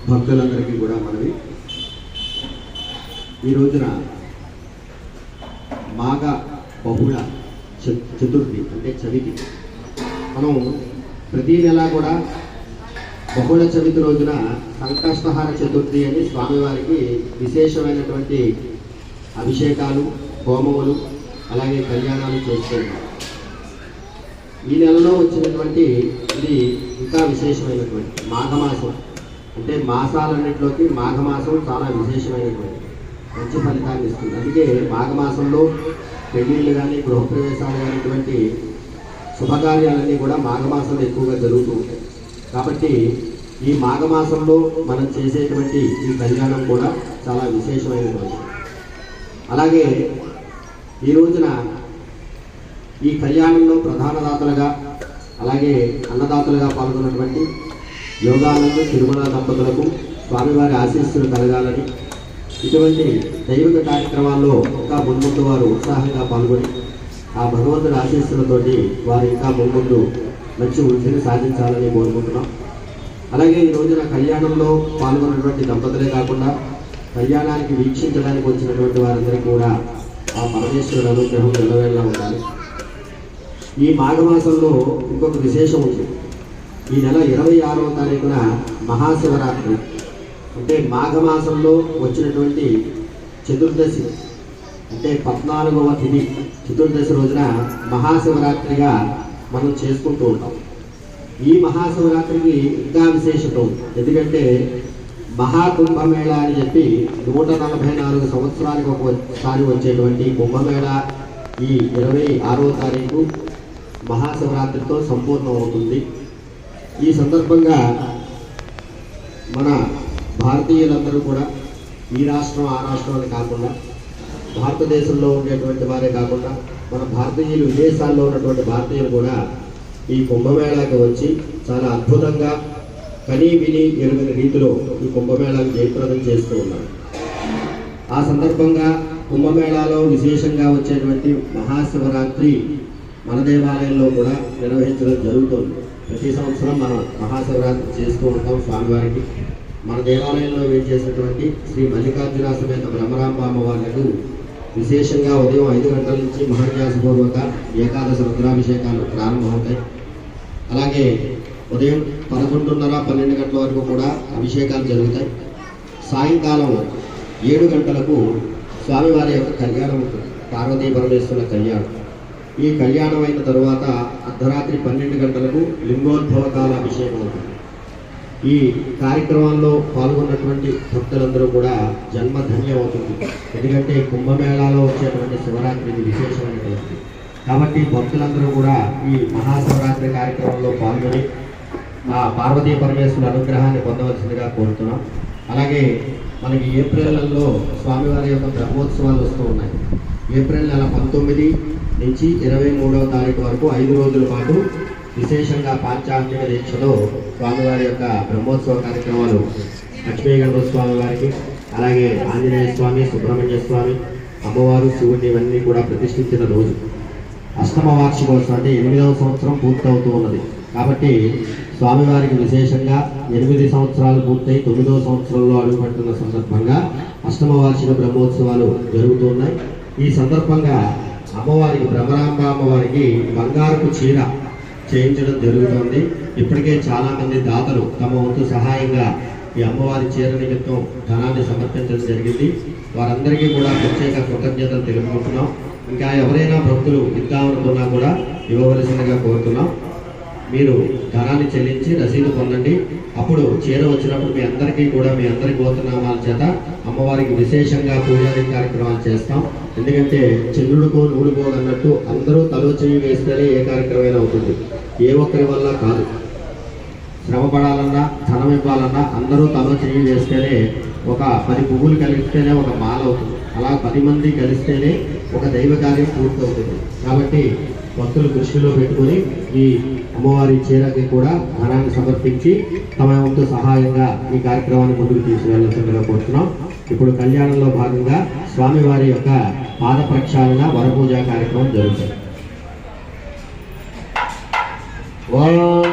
భక్తులందరికీ కూడా మనవి, ఈ రోజున మాఘ బహుళ చతుర్థి అంటే చవితి. మనం ప్రతి నెల కూడా బహుళ చవితి రోజున సంకష్టహార చతుర్థి అని స్వామివారికి విశేషమైనటువంటి అభిషేకాలు, హోమములు, అలాగే కళ్యాణాలు చేస్తున్నాం. ఈ నెలలో వచ్చినటువంటి ఇది ఇంకా విశేషమైనటువంటి మాఘమాసం, అంటే మాసాలన్నింటిలోకి మాఘమాసం చాలా విశేషమైనటువంటి మంచి ఫలితాన్ని ఇస్తుంది. అందుకే మాఘమాసంలో పెళ్ళిళ్ళు కానీ, గృహప్రవేశాలు కానీ, ఇటువంటి శుభకార్యాలన్నీ కూడా మాఘమాసంలో ఎక్కువగా జరుగుతూ ఉంటాయి. కాబట్టి ఈ మాఘమాసంలో మనం చేసేటువంటి ఈ కళ్యాణం కూడా చాలా విశేషమైనటువంటి. అలాగే ఈ రోజున ఈ కళ్యాణంలో ప్రధాన దాతలుగా, అలాగే అన్నదాతలుగా పాల్గొన్నటువంటి యోగానంద తిరుమల దంపతులకు స్వామివారి ఆశీస్సులు కలగాలని, ఇటువంటి దైవిక కార్యక్రమాల్లో ఇంకా మున్ముందు వారు ఉత్సాహంగా పాల్గొని ఆ భగవంతుడి ఆశీస్సులతోటి వారు ఇంకా మున్ముందు మంచి వృద్ధిని సాధించాలని కోరుకుంటున్నాం. అలాగే ఈ రోజున కళ్యాణంలో పాల్గొన్నటువంటి దంపతులే కాకుండా కళ్యాణానికి వీక్షించడానికి వచ్చినటువంటి వారందరికీ కూడా ఆ పరమేశ్వరుడు అనుగ్రహం నిలవేళలా ఉండాలి. ఈ మాఘమాసంలో ఇంకొక విశేషం ఉంది. ఈ నెల 26వ తారీఖున మహాశివరాత్రి, అంటే మాఘమాసంలో వచ్చినటువంటి చతుర్దశి, అంటే 14వ తిథి చతుర్దశి రోజున మహాశివరాత్రిగా మనం చేసుకుంటూ ఉంటాం. ఈ మహాశివరాత్రికి ఇంకా విశేషత ఉంది. ఎందుకంటే మహాకుంభమేళ అని చెప్పి 144 సంవత్సరాలకు ఒకసారి వచ్చేటువంటి కుంభమేళ ఈ 26వ తారీఖు మహాశివరాత్రితో సంపూర్ణం అవుతుంది. ఈ సందర్భంగా మన భారతీయులందరూ కూడా ఈ రాష్ట్రం ఆ రాష్ట్రం అని కాకుండా, భారతదేశంలో ఉండేటువంటి వారే కాకుండా మన భారతీయులు విదేశాల్లో ఉన్నటువంటి భారతీయులు కూడా ఈ కుంభమేళాకి వచ్చి చాలా అద్భుతంగా కనీ విని ఎరుగని రీతిలో ఈ కుంభమేళాను జయప్రదం చేస్తూ ఉన్నారు. ఆ సందర్భంగా కుంభమేళాలో విశేషంగా వచ్చేటువంటి మహాశివరాత్రి మన దేవాలయంలో కూడా నిర్వహించడం జరుగుతుంది. ప్రతి సంవత్సరం మనం మహాశివరాత్రి చేస్తూ ఉంటాం స్వామివారికి. మన దేవాలయంలో వేచేసినటువంటి శ్రీ మల్లికార్జున సమేత బ్రహ్మరాంబ అమ్మవార్లకు విశేషంగా ఉదయం 5 గంటల నుంచి మహాన్యాసపూర్వక ఏకాదశ రుద్రాభిషేకాలు ప్రారంభమవుతాయి. అలాగే ఉదయం 11:30, 12 గంటల వరకు కూడా అభిషేకాలు జరుగుతాయి. సాయంకాలం 7 గంటలకు స్వామివారి యొక్క కళ్యాణం ఉంటుంది, పార్వతీ పరమేశ్వరుల కళ్యాణం. ఈ కళ్యాణం అయిన తరువాత అర్ధరాత్రి 12 గంటలకు లింగోద్భవ కాల అభిషేకం ఉంటుంది. ఈ కార్యక్రమంలో పాల్గొన్నటువంటి భక్తులందరూ కూడా జన్మ ధన్యం అవుతుంది. ఎందుకంటే కుంభమేళాలో వచ్చేటువంటి శివరాత్రి ఇది విశేషమైనటువంటి. కాబట్టి భక్తులందరూ కూడా ఈ మహాశివరాత్రి కార్యక్రమంలో పాల్గొని ఆ పార్వతీ పరమేశ్వరుల అనుగ్రహాన్ని పొందవలసిందిగా కోరుతున్నాం. అలాగే మనకి ఏప్రిల్ నెలలో స్వామివారి యొక్క బ్రహ్మోత్సవాలు వస్తూ ఉన్నాయి. ఏప్రిల్ నెల 19 నుంచి 23వ తారీఖు వరకు 5 రోజుల పాటు విశేషంగా పాంచాంగిక దీక్షలో స్వామివారి యొక్క బ్రహ్మోత్సవ కార్యక్రమాలు లక్ష్మీగణప స్వామి వారికి, అలాగే ఆంజనేయ స్వామి, సుబ్రహ్మణ్య స్వామి, అమ్మవారు, శివుడిని ఇవన్నీ కూడా ప్రతిష్ఠించిన రోజు. అష్టమ వార్షికోత్సవం అంటే 8వ సంవత్సరం పూర్తవుతూ ఉన్నది. కాబట్టి స్వామివారికి విశేషంగా 8 సంవత్సరాలు పూర్తయి 9వ సంవత్సరంలో అడుగుపెడుతున్న సందర్భంగా అష్టమ వార్షిక బ్రహ్మోత్సవాలు జరుగుతూ ఉన్నాయి. ఈ సందర్భంగా అమ్మవారికి, బ్రహ్మరాంబ అమ్మవారికి బంగారపు చీర చేయించడం జరుగుతుంది. ఇప్పటికే చాలామంది దాతలు తమ వంతు సహాయంగా ఈ అమ్మవారి చీర నిమిత్తం ధనాన్ని సమర్పించడం జరిగింది. వారందరికీ కూడా ప్రత్యేక కృతజ్ఞతలు తెలుపుకుంటున్నాం. ఇంకా ఎవరైనా భక్తులు ఇద్దామనుకున్నా కూడా ఇవ్వవలసిందిగా కోరుతున్నాం. మీరు ధనాన్ని చెల్లించి రసీదు పొందండి. అప్పుడు చీర వచ్చినప్పుడు మీ అందరికీ కూడా మీ అందరి గోత్రనామాల చేత అమ్మవారికి విశేషంగా పూజాది కార్యక్రమాలు చేస్తాం. ఎందుకంటే చంద్రుడికో నూలుకో అన్నట్టు అందరూ తలో చెయ్యి వేస్తేనే ఏ కార్యక్రమం అవుతుంది, ఏ ఒక్కరి వల్ల కాదు. శ్రమ పడాలన్నా, ధనం ఇవ్వాలన్నా అందరూ తలో చెయ్యి వేస్తేనే, ఒక 10 పువ్వులు కలిస్తేనే ఒక మాల అవుతుంది. అలా 10 మంది కలిస్తేనే ఒక దైవ కార్యం పూర్తవుతుంది. కాబట్టి భక్తులు దృష్టిలో పెట్టుకొని ఈ అమ్మవారి చీరకి కూడా ధనాన్ని సమర్పించి తమ వంతు సహాయంగా ఈ కార్యక్రమాన్ని ముందుకు తీసుకువెళ్లాల్సిందిగా కోరుతున్నాం. ఇప్పుడు కళ్యాణంలో భాగంగా స్వామివారి యొక్క పాద ప్రక్షాళన, వరపూజ కార్యక్రమం జరుగుతుంది. ఓం